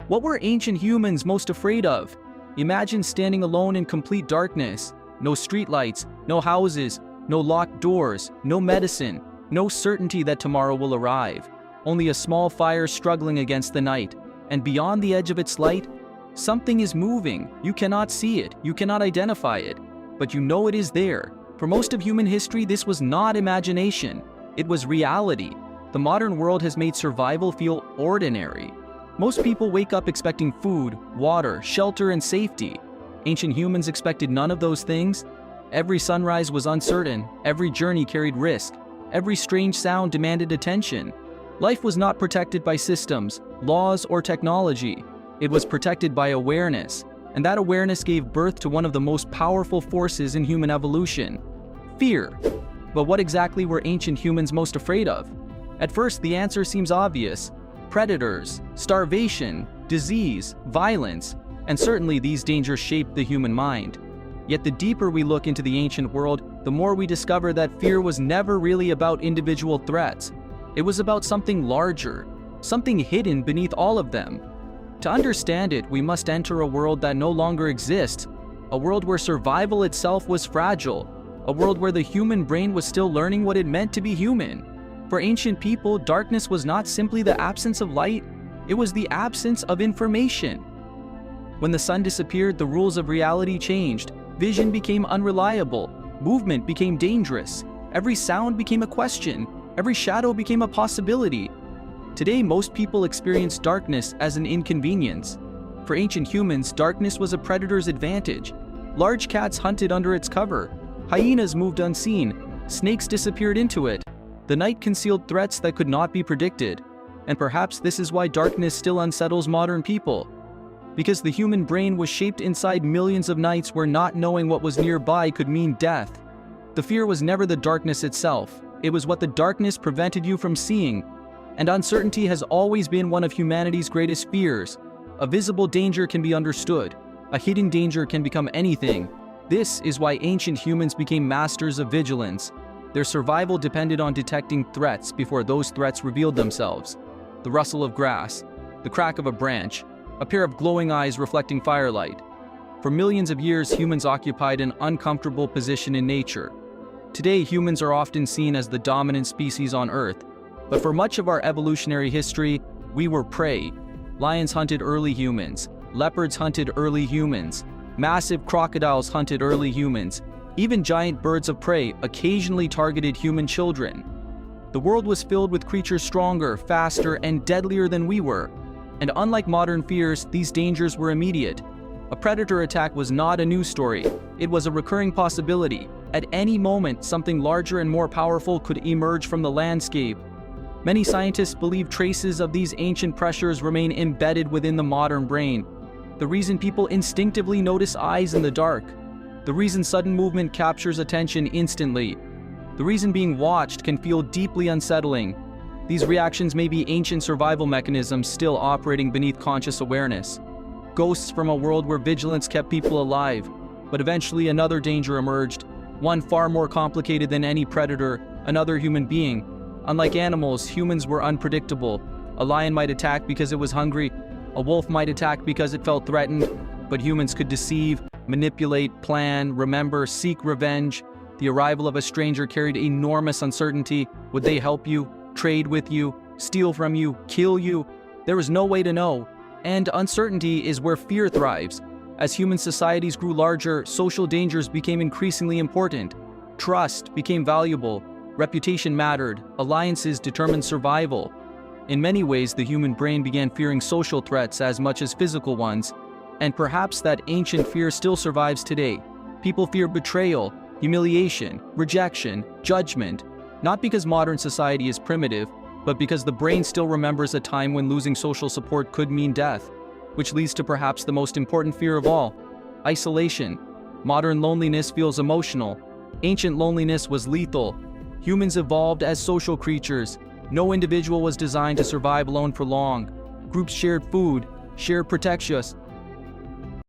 What were ancient humans most afraid of? Imagine standing alone in complete darkness. No streetlights, no houses, no locked doors, no medicine, no certainty that tomorrow will arrive. Only a small fire struggling against the night. And beyond the edge of its light, something is moving. You cannot see it, you cannot identify it, but you know it is there. For most of human history, this was not imagination. It was reality. The modern world has made survival feel ordinary. Most people wake up expecting food, water, shelter, and safety. Ancient humans expected none of those things. Every sunrise was uncertain, every journey carried risk, every strange sound demanded attention. Life was not protected by systems, laws, or technology. It was protected by awareness, and that awareness gave birth to one of the most powerful forces in human evolution: fear. But what exactly were ancient humans most afraid of? At first, the answer seems obvious: predators, starvation, disease, violence, and certainly these dangers shaped the human mind. Yet the deeper we look into the ancient world, the more we discover that fear was never really about individual threats. It was about something larger, something hidden beneath all of them. To understand it, we must enter a world that no longer exists, a world where survival itself was fragile, a world where the human brain was still learning what it meant to be human. For ancient people, darkness was not simply the absence of light, it was the absence of information. When the sun disappeared, the rules of reality changed. Vision became unreliable, movement became dangerous, every sound became a question, every shadow became a possibility. Today, most people experience darkness as an inconvenience. For ancient humans, darkness was a predator's advantage. Large cats hunted under its cover, hyenas moved unseen, snakes disappeared into it. The night concealed threats that could not be predicted. And perhaps this is why darkness still unsettles modern people. Because the human brain was shaped inside millions of nights where not knowing what was nearby could mean death. The fear was never the darkness itself. It was what the darkness prevented you from seeing. And uncertainty has always been one of humanity's greatest fears. A visible danger can be understood. A hidden danger can become anything. This is why ancient humans became masters of vigilance. Their survival depended on detecting threats before those threats revealed themselves. The rustle of grass, the crack of a branch, a pair of glowing eyes reflecting firelight. For millions of years, humans occupied an uncomfortable position in nature. Today, humans are often seen as the dominant species on Earth, but for much of our evolutionary history, we were prey. Lions hunted early humans, leopards hunted early humans, massive crocodiles hunted early humans, even giant birds of prey occasionally targeted human children. The world was filled with creatures stronger, faster, and deadlier than we were. And unlike modern fears, these dangers were immediate. A predator attack was not a news story. It was a recurring possibility. At any moment, something larger and more powerful could emerge from the landscape. Many scientists believe traces of these ancient pressures remain embedded within the modern brain. The reason people instinctively notice eyes in the dark. The reason sudden movement captures attention instantly. The reason being watched can feel deeply unsettling. These reactions may be ancient survival mechanisms still operating beneath conscious awareness. Ghosts from a world where vigilance kept people alive. But eventually another danger emerged, one far more complicated than any predator, another human being. Unlike animals, humans were unpredictable. A lion might attack because it was hungry, a wolf might attack because it felt threatened, but humans could deceive, manipulate, plan, remember, seek revenge. The arrival of a stranger carried enormous uncertainty. Would they help you, trade with you, steal from you, kill you? There was no way to know. And uncertainty is where fear thrives. As human societies grew larger, social dangers became increasingly important. Trust became valuable. Reputation mattered. Alliances determined survival. In many ways, the human brain began fearing social threats as much as physical ones. And perhaps that ancient fear still survives today. People fear betrayal, humiliation, rejection, judgment. Not because modern society is primitive, but because the brain still remembers a time when losing social support could mean death. Which leads to perhaps the most important fear of all: isolation. Modern loneliness feels emotional. Ancient loneliness was lethal. Humans evolved as social creatures. No individual was designed to survive alone for long. Groups shared food, shared